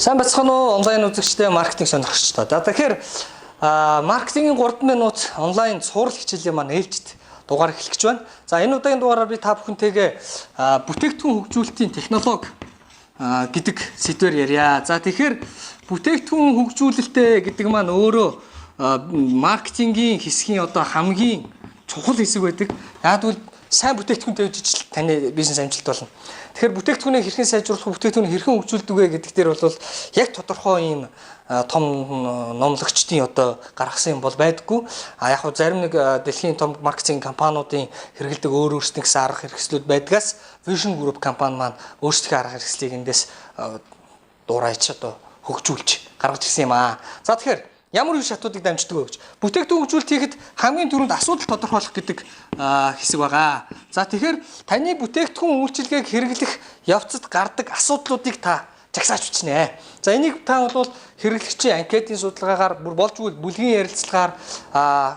Сайн бацхан уу онлайн үзэгчтэй маркетинг сонирхогчдоо. За тэгэхээр маркетингийн 3 минут онлайн цуврал хичээлийн маань ээлжид дугаар эхлэх гэж байна. За энэ удаагийн дугаараар би та бүхэнтэйгээ бүтээгдэхүүн хөгжүүлэлтийн технологи гэдэг сэдвээр ярья. За тэгэхээр бүтээгдэхүүн хөгжүүлэлтээ гэдэг маань өөрөө маркетингийн хэсгийн одоо хамгийн чухал хэсэг байдаг. Яг бол сайн бүтээгдэхүүн тавьж таны бизнес амжилт болно. Тэгэхээр бүтээгдэхүүнийг хэрхэн сайжруулах, бүтээгдэхүүнийг хэрхэн хөгжүүлдэг вэ гэдэг дээр бол яг тодорхой юм том номлогчдын одоо гаргасан юм бол байдаггүй. Яг хөө зарим нэг дэлхийн том маркетинг компаниудын хэрэгэлдэг өөрсдийн гэсэн арга хэрэгслүүд байдгаас Vision Group компани маань өөрсдийнхээ арга хэрэгслийг эндээс дуурайч одоо хөгжүүлж гаргаж ирсэн юм аа. За тэгэхээр ямар үе шатуудыг дамждаг вэ гэж бүтээгдэхүүн хөгжүүлэлт хийхэд хамгийн түрүүнд асуудал тодорхойлох гэдэг хэсэг байгаа. За тэгэхээр таны бүтээгдэхүүн үйлчилгээг хэрэглэх явцад гардаг асуудлуудыг та жагсааж бичнэ. За энийг та бол хэрэглэгчийн анкетын судалгаагаар болж үйл бүлгийн ярилцлагаар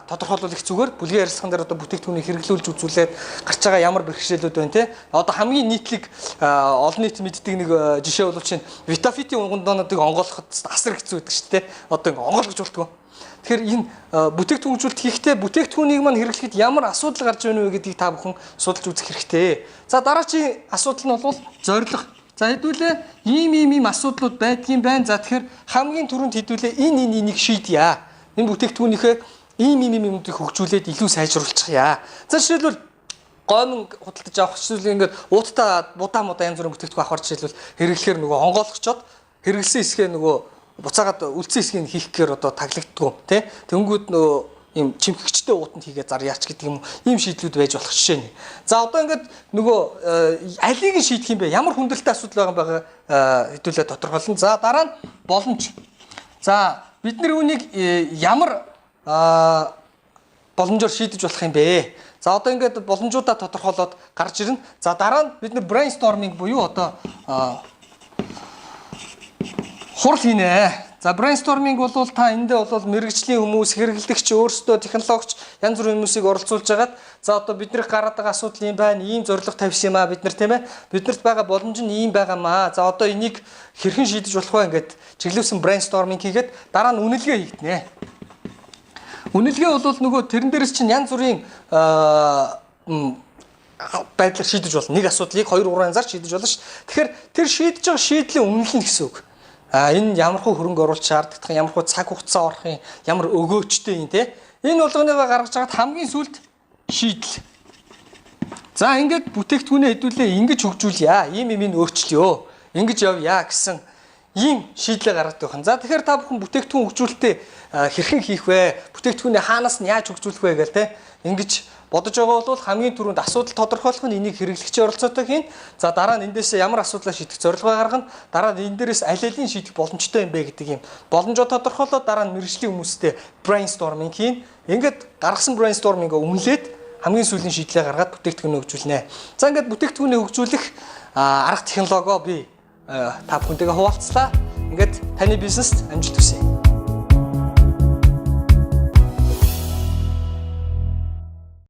тодорхойлвол их зүгээр. Бүлгийн ярилцлаган дээр одоо бүтээгдэхүүнийг хэрэглүүлж үзүүлээд гарч байгаа ямар бэрхшээлүүд байна те. Одоо хамгийн нийтлэг олон нийт мэддэг нэг жишээ бол чинь Витафитийн унгандонуудыг онгойлгоход асар хэцүү байдаг шүү дээ. Одоо ингэ онгойлгож болтгоо. Тэгэхээр энэ бүтээгдэхүүн хөгжүүлэлт хийхдээ бүтээгдэхүүнийг маань хэрэглэхэд ямар асуудал гарч байна вэ гэдгийг та бүхэн судалж үзэх хэрэгтэй. За дараагийн асуудал нь бол зорилго. За хэдүүлээ ийм асуудлууд байдгийн байна. За тэгэхээр хамгийн түрүүнд хэдүүлээ энийг шийдъя. Энэ бүтээгдэхүүнийхээ ийм юмнуудыг хөгжүүлээд илүү сайжруулчихъя. За жишээлбэл гомн худалдаж авах жишээлбэл ингээд уутаа будаа янз бүрийн бүтээгдэхүүн авахар жишээлбэл хэрэглэхээр нөгөө онгойлгочоод хэрэглэсэн хэсгээ нөгөө буцаагаад үлдсэн хэсгийг хийх гэхээр одоо таглагддгүй тий. Тэнгүүд нөгөө ийм чимхэгчтэй уутанд хийгээ зар яач гэдэг юм ийм шийдлүүд байж болох жишээ нь. За одоо ингээд нөгөө алийг нь шийдэх юм бэ? Ямар хүндрэлтэй асуудал байгаа хэдүүлээ тодорхойлно. За дараа нь боломж. За бид нар үүнийг ямар боломжоор шийдэж болох юм бэ? За одоо ингээд боломжуудаа тодорхойлоод гарч ирнэ. За дараа нь бид нар brainstorming буюу одоо хурал хийнэ. За brainstorming бол та эндээ бол мэрэгжлийн хүмүүс, хэрэглэгч, өөрсдөө технологич янз бүрийн хүмүүсийг оролцуулж хагаад за одоо биднэрх гараад байгаа асуудал юм байна. Ийм зорилго тавьсан юм аа бид нар тийм ээ. Биднэрт байгаа боломж нь ийм байгаамаа. За одоо энийг хэрхэн шийдэж болох вэ ингээд чиглүүлсэн brainstorming хийгээд дараа нь үнэлгээ хийгднэ. Үнэлгээ бол нөгөө тэрэн дээрс чинь янз бүрийн байдлаар шийдэж болно. Нэг асуудлыг 2-3 янзаар шийдэж болно ш. Тэгэхээр тэр шийдэж байгаа шийдлийн үнэлнэ гэсэн үг. Энэ ямархуу хөрөнгө оруулалт шаарддаг, ямархуу цаг хугацаа орох юм, ямар өгөөчтэй юм те. Энэ болгоныгоо гаргаж чагаад хамгийн сүүлд шийдэл. За ингээд бүтээгдэхүүнээ хэдүүлээ ингэж хөгжүүлье. Ийм өөрчлөё. Ингэж явъя гэсэн ийм шийдлээ гаргадаг байна. За тэгэхээр та бүхэн бүтээгдэхүүн хөгжүүлэлтээ хэрхэн хийх вэ? Бүтээгдэхүүнээ хаанаас нь яаж хөгжүүлэх вэ гэл те. Ингэж бодож байгаа бол хамгийн түрүүнд асуудал тодорхойлох нь энийг хэрэглэгчийн оролцоотой хийн. За дараа нь эндээс ямар асуудлаа шийдэх зорилгоо гаргана. Дараа нь энэ дээрээс аль алийг шийдэх боломжтой юм бэ гэдэг юм. Боломжоо тодорхойлоод дараа нь мэргэжлийн хүмүүстэй brainstorming хийн. Ингээд гаргасан brainstorming-ыг үнэлээд хамгийн сүүлийн шийдлээ гаргаад бүтээгдэхүүнээ хөгжүүлнэ. За ингээд бүтээгдэхүүнээ хөгжүүлэх арга технологио би та бүхэнтэйгээ хуваалцлаа. Ингээд таны бизнест амжилт хүсье.